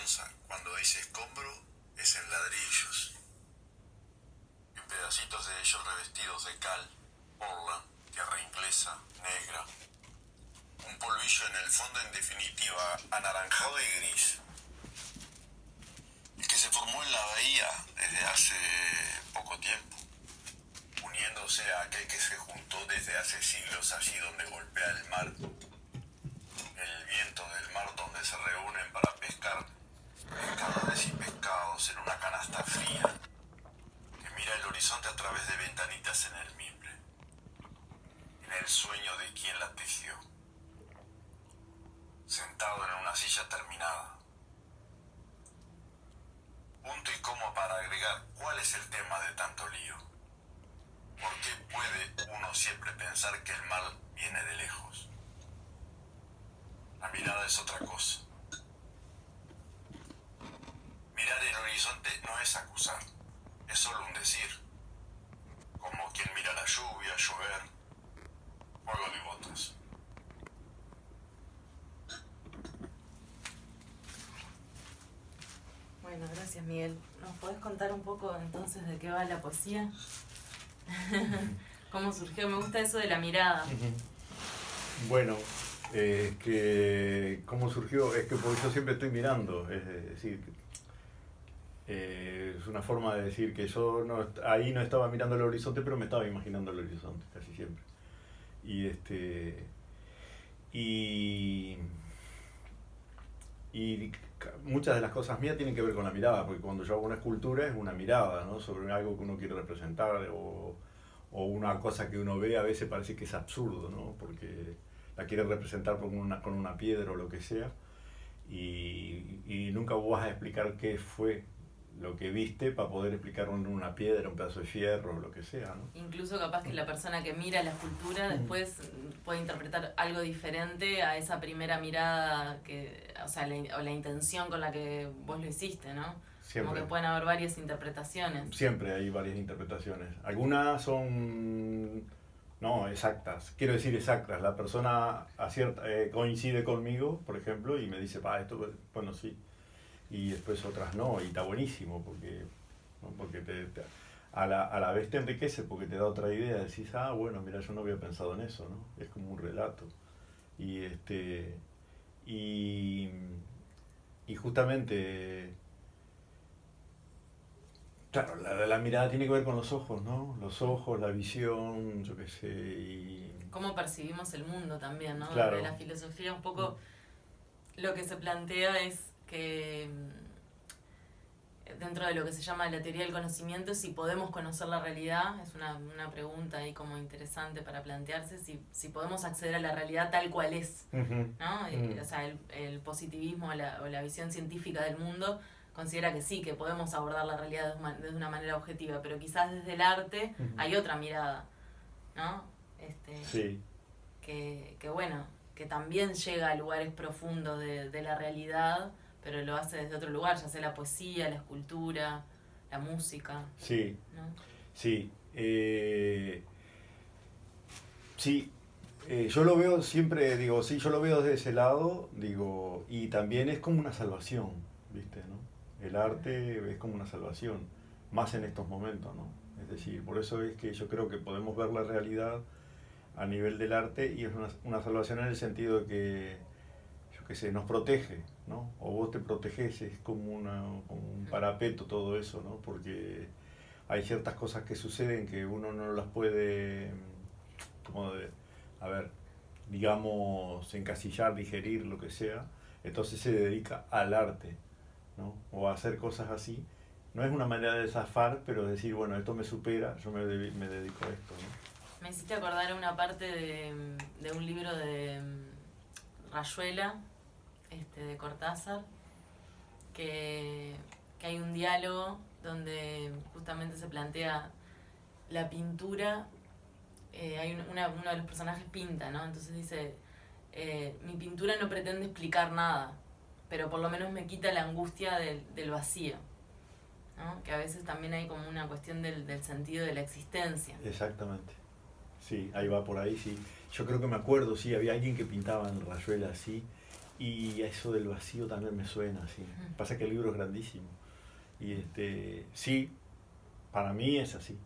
piensa cuando dice escombro es en ladrillos, en pedacitos de ellos revestidos de cal, portland, tierra inglesa, negra. Un polvillo en el fondo, en definitiva, anaranjado y gris. El que se formó en la bahía desde hace poco tiempo, uniéndose a aquel que se juntó desde hace siglos allí donde golpea el mar, el viento del mar donde se reúnen para pescar pescadores y pescados en una canasta fría que mira el horizonte a través de ventanitas en el mimbre, en el sueño de quien la tejió, sentado en una silla terminada. Punto y coma para agregar cuál es el tema de tanto lío. ¿Por qué puede uno siempre pensar que el mal viene de lejos? La mirada es otra cosa. Mirar el horizonte no es acusar, es solo un decir. Como quien mira la lluvia, llover, polvo de botas. Bueno, gracias Miguel. ¿Nos podés contar un poco entonces de qué va la poesía? ¿Cómo surgió? Me gusta eso de la mirada. Bueno, ¿cómo surgió? Es que porque yo siempre estoy mirando, es decir, es una forma de decir que yo ahí no estaba mirando el horizonte, pero me estaba imaginando el horizonte, casi siempre. Y muchas de las cosas mías tienen que ver con la mirada, porque cuando yo hago una escultura es una mirada, ¿no? Sobre algo que uno quiere representar o una cosa que uno ve a veces parece que es absurdo, ¿no? Porque la quiere representar con una piedra o lo que sea y nunca vos vas a explicar qué fue lo que viste para poder explicarlo en una piedra, un pedazo de fierro o lo que sea, ¿no? Incluso capaz que la persona que mira la escultura después puede interpretar algo diferente a esa primera mirada, o la intención con la que vos lo hiciste, ¿no? Siempre. Como que pueden haber varias interpretaciones. Siempre hay varias interpretaciones. Algunas son no exactas, quiero decir exactas. La persona coincide conmigo, por ejemplo, y me dice, esto, bueno, sí. Y después otras no, y está buenísimo, porque a la vez te enriquece, porque te da otra idea. Decís, bueno, mira, yo no había pensado en eso, ¿no? Es como un relato. Y justamente... Claro, la mirada tiene que ver con los ojos, ¿no? Los ojos, la visión, yo qué sé, y... Cómo percibimos el mundo también, ¿no? Claro. De la filosofía un poco lo que se plantea es que dentro de lo que se llama la teoría del conocimiento, si podemos conocer la realidad, es una pregunta ahí como interesante para plantearse, si podemos acceder a la realidad tal cual es, ¿no? O sea, el positivismo o la visión científica del mundo considera que sí, que podemos abordar la realidad de una manera objetiva, pero quizás desde el arte hay otra mirada, ¿no? Sí. Que bueno, que también llega a lugares profundos de la realidad, pero lo hace desde otro lugar, ya sea la poesía, la escultura, la música. Sí, ¿no? sí. Yo lo veo siempre, yo lo veo desde ese lado, y también es como una salvación, ¿viste? ¿No? El arte es como una salvación, más en estos momentos, ¿no? Es decir, por eso es que yo creo que podemos ver la realidad a nivel del arte y es una salvación en el sentido de que, yo qué sé, nos protege, ¿no? O vos te proteges, es como un parapeto todo eso, ¿no? Porque hay ciertas cosas que suceden que uno no las puede, digamos, encasillar, digerir, lo que sea, entonces se dedica al arte, ¿no? O a hacer cosas así. No es una manera de zafar, pero decir, bueno, esto me supera, yo me dedico a esto, ¿no? Me hiciste acordar una parte de un libro de Rayuela, de Cortázar, que hay un diálogo donde justamente se plantea la pintura. Uno de los personajes pinta, ¿no? Entonces dice, mi pintura no pretende explicar nada, pero por lo menos me quita la angustia del vacío, ¿no? Que a veces también hay como una cuestión del sentido de la existencia. Exactamente. Sí, ahí va por ahí, sí. Yo creo que me acuerdo, sí, había alguien que pintaba en Rayuela así, Y eso del vacío también me suena, sí. Pasa que el libro es grandísimo. Y sí, para mí es así.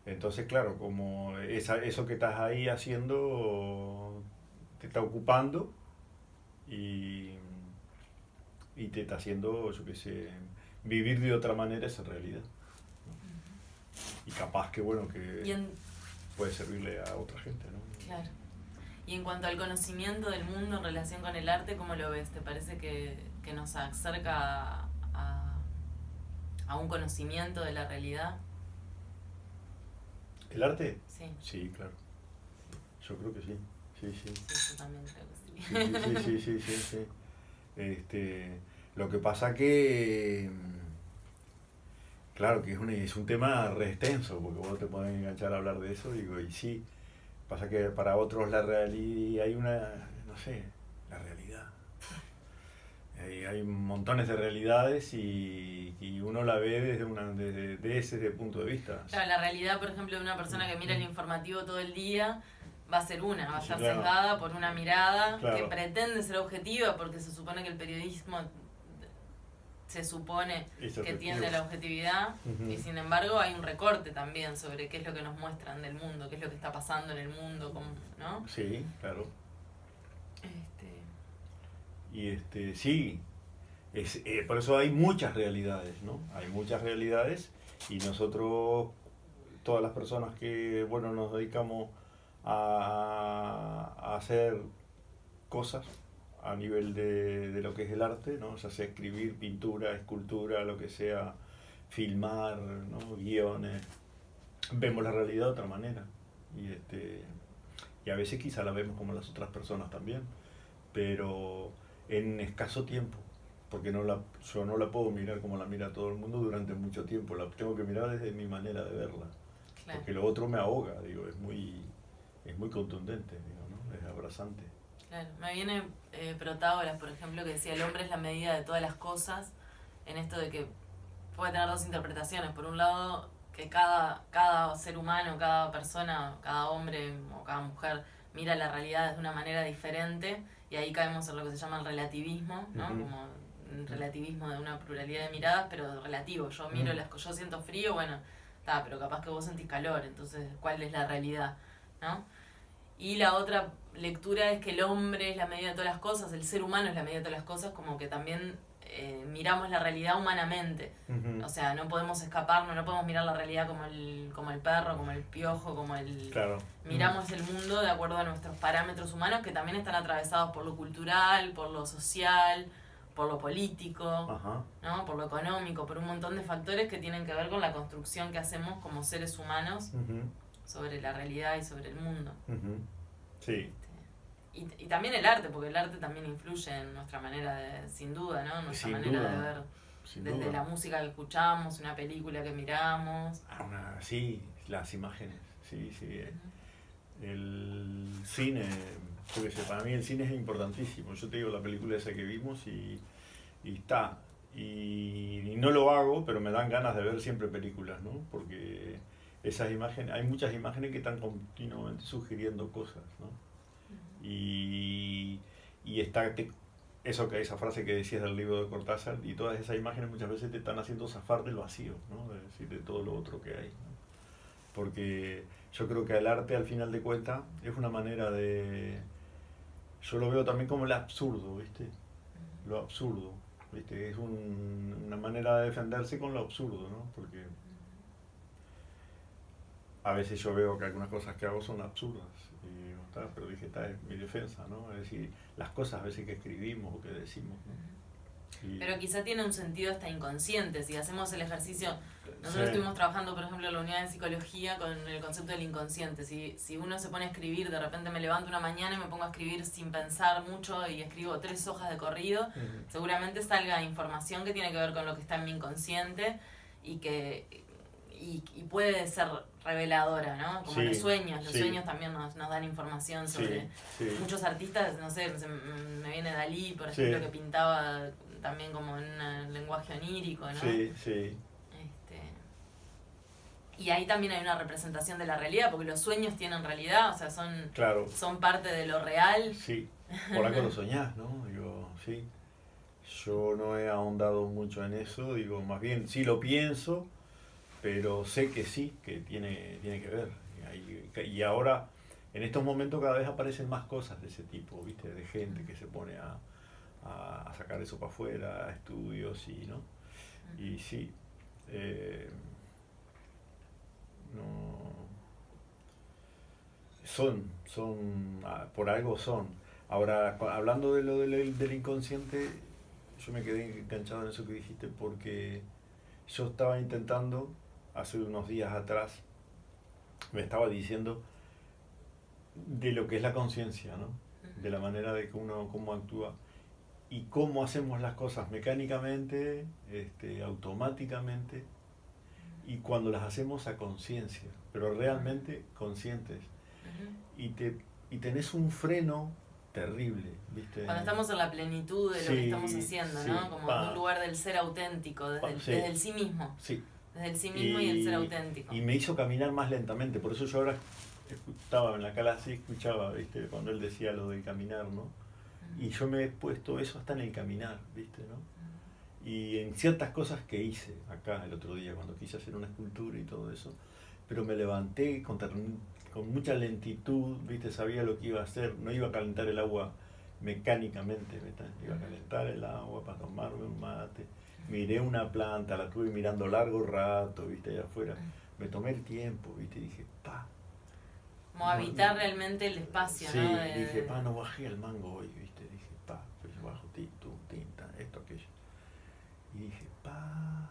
Entonces, claro, como eso que estás ahí haciendo te está ocupando y, y te está haciendo, yo qué sé, vivir de otra manera esa realidad. Y capaz que, bueno, que puede servirle a otra gente, ¿no? Claro. Y en cuanto al conocimiento del mundo en relación con el arte, ¿cómo lo ves? ¿Te parece que nos acerca a un conocimiento de la realidad? ¿El arte? Sí. Sí, claro. Yo creo que sí. Sí, sí. Sí, yo también creo que sí. Sí. Lo que pasa que, claro, que es un tema re extenso, porque vos te podés enganchar a hablar de eso, digo, y sí. Pasa que para otros la realidad, hay no sé, la realidad. Hay montones de realidades y uno la ve desde ese punto de vista. Claro, la realidad, por ejemplo, de una persona que mira el informativo todo el día va a ser va a estar claro. sesgada por una mirada Claro. que pretende ser objetiva, porque se supone que el periodismo se supone que tiende a la objetividad, y sin embargo hay un recorte también sobre qué es lo que nos muestran del mundo, qué es lo que está pasando en el mundo, ¿no? Sí, claro. Y sí, por eso hay muchas realidades, ¿no? Hay muchas realidades y nosotros, todas las personas que, bueno, nos dedicamos a hacer cosas a nivel de lo que es el arte, ¿no? O sea, escribir, pintura, escultura, lo que sea, filmar, ¿no? Guiones, vemos la realidad de otra manera y a veces quizá la vemos como las otras personas también, pero en escaso tiempo, porque yo no la puedo mirar como la mira todo el mundo durante mucho tiempo, la tengo que mirar desde mi manera de verla, claro. Porque lo otro me ahoga, digo, es muy contundente, digo, ¿no? Es abrazante. Claro, me viene Protágoras, por ejemplo, que decía: el hombre es la medida de todas las cosas, en esto de que puede tener dos interpretaciones. Por un lado, que cada ser humano, cada persona, cada hombre o cada mujer mira la realidad de una manera diferente, y ahí caemos en lo que se llama el relativismo, ¿no? Como un relativismo de una pluralidad de miradas, pero relativo. Yo miro yo siento frío, bueno, está, pero capaz que vos sentís calor, entonces, ¿cuál es la realidad, no? Y la otra lectura es que el hombre es la medida de todas las cosas, el ser humano es la medida de todas las cosas, como que también miramos la realidad humanamente. O sea, no podemos escaparnos, no podemos mirar la realidad como el perro, como el piojo, como el... Claro. Miramos el mundo de acuerdo a nuestros parámetros humanos, que también están atravesados por lo cultural, por lo social, por lo político, ¿no? Por lo económico, por un montón de factores que tienen que ver con la construcción que hacemos como seres humanos sobre la realidad y sobre el mundo. Sí. Y también el arte, porque el arte también influye en nuestra manera sin duda, ¿no? Nuestra sin manera duda, de ver, desde duda. La música que escuchamos, una película que miramos. Sí, las imágenes, sí. El cine, yo qué sé, para mí el cine es importantísimo. Yo te digo, la película esa que vimos y está. Y no lo hago, pero me dan ganas de ver siempre películas, ¿no? Porque esas imágenes, hay muchas imágenes que están continuamente sugiriendo cosas, ¿no? Y está esa frase que decías del libro de Cortázar, y todas esas imágenes muchas veces te están haciendo zafar del vacío, ¿no? Es decir, de todo lo otro que hay, ¿no? Porque yo creo que el arte, al final de cuentas, es una manera de... Yo lo veo también como el absurdo, ¿viste? Lo absurdo, ¿viste? Es una manera de defenderse con lo absurdo, ¿no? Porque a veces yo veo que algunas cosas que hago son absurdas, pero dije, esta es mi defensa, ¿no? Es decir, las cosas a veces que escribimos o que decimos, ¿no? Pero quizá tiene un sentido hasta inconsciente. Si hacemos el ejercicio, nosotros estuvimos trabajando, por ejemplo, en la unidad de psicología con el concepto del inconsciente. Si uno se pone a escribir, de repente me levanto una mañana y me pongo a escribir sin pensar mucho y escribo 3 hojas de corrido, seguramente salga información que tiene que ver con lo que está en mi inconsciente y puede ser reveladora, ¿no? Como los sueños también nos dan información sobre muchos artistas, no sé, me viene Dalí, por ejemplo, que pintaba también como en un lenguaje onírico, ¿no? Sí. Y ahí también hay una representación de la realidad, porque los sueños tienen realidad, o sea, Claro, son parte de lo real. sí, por algo lo soñás, ¿no? Digo, sí. Yo no he ahondado mucho en eso, digo, más bien sí lo pienso, pero sé que sí, que tiene que ver. Y ahora, en estos momentos cada vez aparecen más cosas de ese tipo, ¿viste? De gente que se pone a sacar eso para afuera, a estudios y, ¿no? Y sí, no, por algo son. Ahora, hablando de lo del inconsciente, yo me quedé enganchado en eso que dijiste porque yo estaba intentando, hace unos días atrás, me estaba diciendo de lo que es la conciencia, ¿no? De la manera de que uno, cómo actúa y cómo hacemos las cosas mecánicamente, automáticamente, y cuando las hacemos a conciencia, pero realmente conscientes. Y tenés un freno terrible, ¿viste? Cuando estamos en la plenitud de lo que estamos haciendo, sí, ¿no? Como en un lugar del ser auténtico, desde el sí mismo. Sí. Desde el sí mismo y el ser auténtico. Y me hizo caminar más lentamente, por eso yo ahora estaba en la clase y escuchaba, ¿viste? Cuando él decía lo del caminar, ¿no? Y yo me he puesto eso hasta en el caminar, ¿viste? ¿No? Y en ciertas cosas que hice acá el otro día, cuando quise hacer una escultura y todo eso, pero me levanté con mucha lentitud, ¿viste? Sabía lo que iba a hacer, no iba a calentar el agua mecánicamente, ¿viste? Iba a calentar el agua para tomarme un mate. Miré una planta, la estuve mirando largo rato, ¿viste? Allá afuera. Me tomé el tiempo, ¿viste? Y dije, pa. Como habitar realmente el espacio, sí, ¿no? Dije, pa, no bajé el mango hoy, ¿viste? Dije, pa, pues bajo tinta, esto, aquello. Y dije, pa.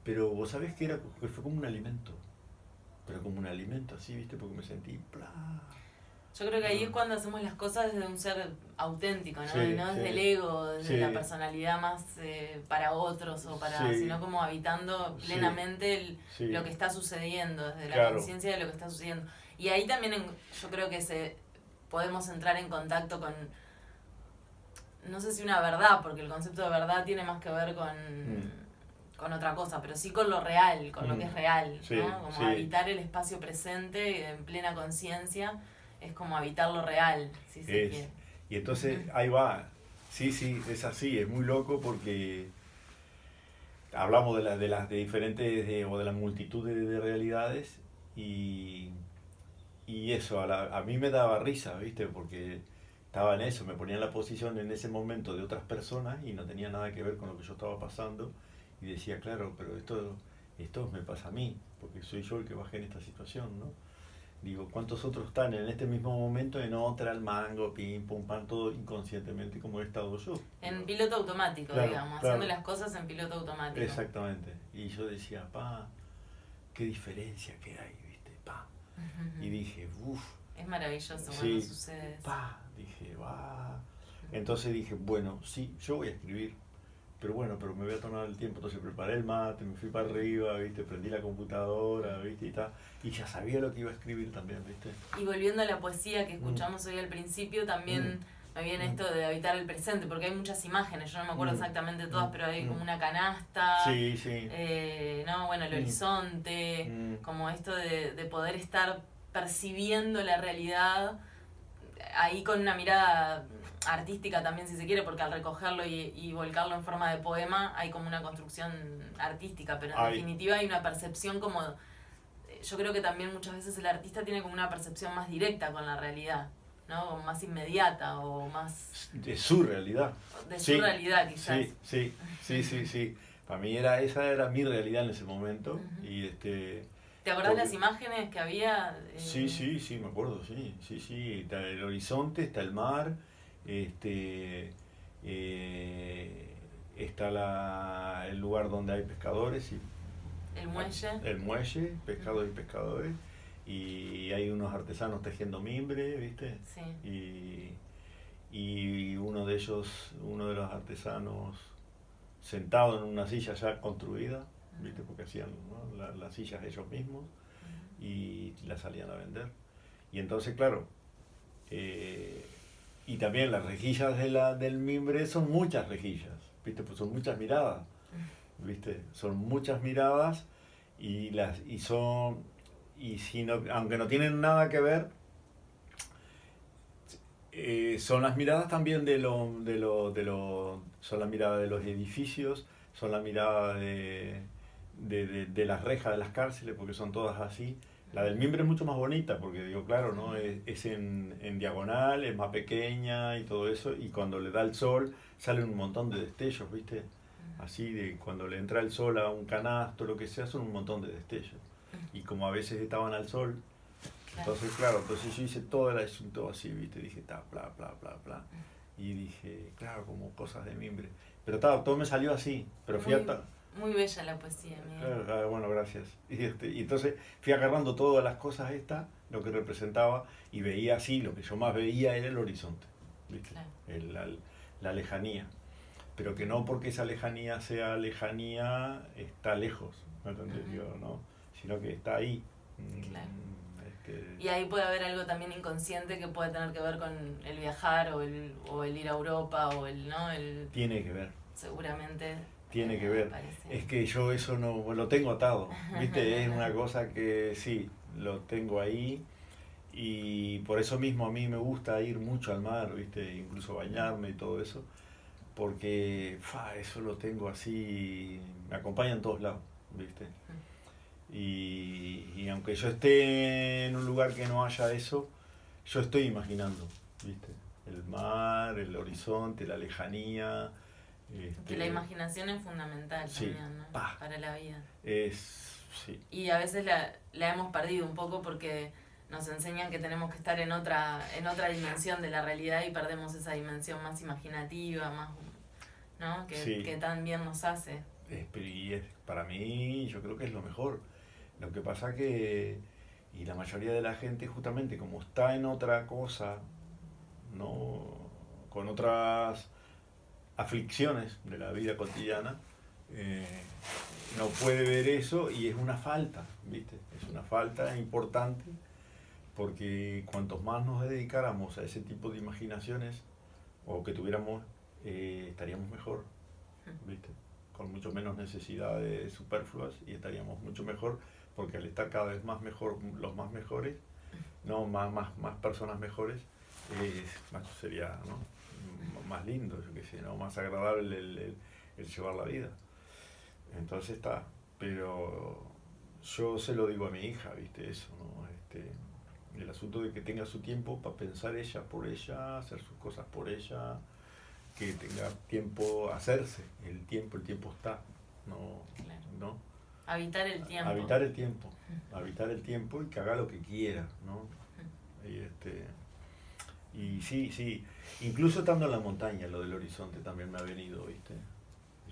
Pero vos sabés que fue como un alimento. Pero como un alimento así, ¿viste? Porque me sentí, bla. Yo creo que ahí es cuando hacemos las cosas desde un ser auténtico, ¿no? Sí, no desde sí. el ego, desde Sí. la personalidad más para otros o para, Sí. sino como habitando plenamente Sí. lo que está sucediendo, desde la Claro. conciencia de lo que está sucediendo. Y ahí también yo creo que podemos entrar en contacto con, no sé si una verdad, porque el concepto de verdad tiene más que ver con otra cosa, pero sí con lo real, con lo que es real, Sí, ¿no? Como sí. habitar el espacio presente en plena conciencia. Es como habitar lo real, si se quiere. Y entonces ahí va. Sí, es así, es muy loco porque hablamos de las diferentes o de la multitud de realidades y eso a mí me daba risa, ¿viste? Porque estaba en eso, me ponía en la posición en ese momento de otras personas y no tenía nada que ver con lo que yo estaba pasando y decía, claro, pero esto me pasa a mí, porque soy yo el que bajé en esta situación, ¿no? Digo, ¿cuántos otros están en este mismo momento en otra, al mango, pim, pum, pam, todo inconscientemente como he estado yo? En piloto automático, Claro, digamos, claro. haciendo las cosas en piloto automático. Exactamente. Y yo decía, pa, qué diferencia que hay, ¿viste? Pa. Y dije, uff. Es maravilloso sí, cuando sucede eso. Pa, dije, va. Entonces dije, bueno, sí, yo voy a escribir. Pero me voy a tomar el tiempo. Entonces preparé el mate, me fui para arriba, ¿viste? Prendí la computadora, ¿viste? Y ya sabía lo que iba a escribir también, ¿viste? Y volviendo a la poesía que escuchamos hoy al principio, también me viene esto de habitar el presente, porque hay muchas imágenes, yo no me acuerdo exactamente todas, pero hay como una canasta, sí. ¿no? Bueno, el horizonte, como esto de poder estar percibiendo la realidad ahí con una mirada artística también, si se quiere, porque al recogerlo y volcarlo en forma de poema hay como una construcción artística, pero en definitiva hay una percepción como... Yo creo que también muchas veces el artista tiene como una percepción más directa con la realidad, ¿no? Como más inmediata o más... De su realidad. De su realidad, quizás. Sí. Para mí esa era mi realidad en ese momento. Y ¿Te acordás las imágenes que había? Sí, me acuerdo, sí. Está el horizonte, está el mar, está el lugar donde hay pescadores y el muelle, pescados y pescadores, y hay unos artesanos tejiendo mimbre, ¿viste? Sí. Y uno de los artesanos sentado en una silla ya construida, ¿viste? Porque hacían, ¿no? las sillas ellos mismos y las salían a vender. Y entonces, claro, y también las rejillas del mimbre son muchas rejillas, ¿viste? Pues son muchas miradas, ¿viste? Son muchas miradas y son y si no, aunque no tienen nada que ver, son las miradas también son la mirada de los edificios, son la mirada de las rejas de las cárceles, porque son todas así. La del mimbre es mucho más bonita, porque digo, claro, ¿no? Es en diagonal, es más pequeña y todo eso, y cuando le da el sol salen un montón de destellos, ¿viste? Así de cuando le entra el sol a un canasto, lo que sea, son un montón de destellos. Y como a veces estaban al sol, entonces entonces yo hice todo el asunto así, ¿viste? Dije, bla, bla, bla, bla. Y dije, claro, como cosas de mimbre. Pero todo me salió así, pero fui muy bella la poesía, Miguel. Bueno, gracias. Y entonces fui agarrando todas las cosas estas, lo que representaba, y veía así, lo que yo más veía era el horizonte, ¿viste? Claro. La lejanía. Pero que no porque esa lejanía sea lejanía, está lejos, ¿no entendés? ¿No? Sino que está ahí. Claro. Y ahí puede haber algo también inconsciente que puede tener que ver con el viajar o el ir a Europa o ¿no? Tiene que ver. Seguramente. Tiene que ver. Es que yo eso no lo tengo atado, ¿viste? Es una cosa que sí, lo tengo ahí y por eso mismo a mí me gusta ir mucho al mar, ¿viste? Incluso bañarme y todo eso, porque eso lo tengo así, me acompaña en todos lados, ¿viste? Y aunque yo esté en un lugar que no haya eso, yo estoy imaginando, ¿viste? El mar, el horizonte, la lejanía. Que la imaginación es fundamental también, ¿no? Para la vida. Sí. Y a veces la hemos perdido un poco porque nos enseñan que tenemos que estar en otra dimensión de la realidad y perdemos esa dimensión más imaginativa, más, ¿no? Que tan bien nos hace. Para mí, yo creo que es lo mejor. Lo que pasa y la mayoría de la gente justamente como está en otra cosa, ¿no? Con otras aflicciones de la vida cotidiana, no puede ver eso y es una falta, ¿viste? Es una falta importante porque cuantos más nos dedicáramos a ese tipo de imaginaciones o que tuviéramos, estaríamos mejor, ¿viste? Con mucho menos necesidades superfluas y estaríamos mucho mejor porque al estar cada vez más mejor, los más mejores, no más personas mejores, sería, ¿no? Más lindo, yo qué sé, ¿no? Más agradable el llevar la vida. Entonces pero yo se lo digo a mi hija, ¿viste? Eso, ¿no? El asunto de que tenga su tiempo para pensar ella por ella, hacer sus cosas por ella, que tenga tiempo a hacerse, el tiempo está, ¿no? Habitar el tiempo. Habitar el tiempo y que haga lo que quiera, ¿no? Y sí, incluso estando en la montaña, lo del horizonte también me ha venido, ¿viste?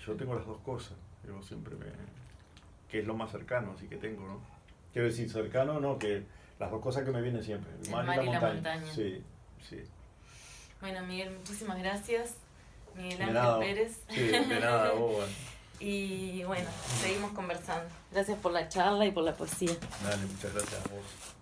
Yo tengo las dos cosas, yo siempre que es lo más cercano, así que tengo, ¿no? Quiero decir, cercano, no, que las dos cosas que me vienen siempre, el mar y la montaña. Sí. Bueno, Miguel, muchísimas gracias. Miguel Ángel Pérez. Sí, de nada, vos. Y bueno, seguimos conversando. Gracias por la charla y por la poesía. Dale, muchas gracias a vos.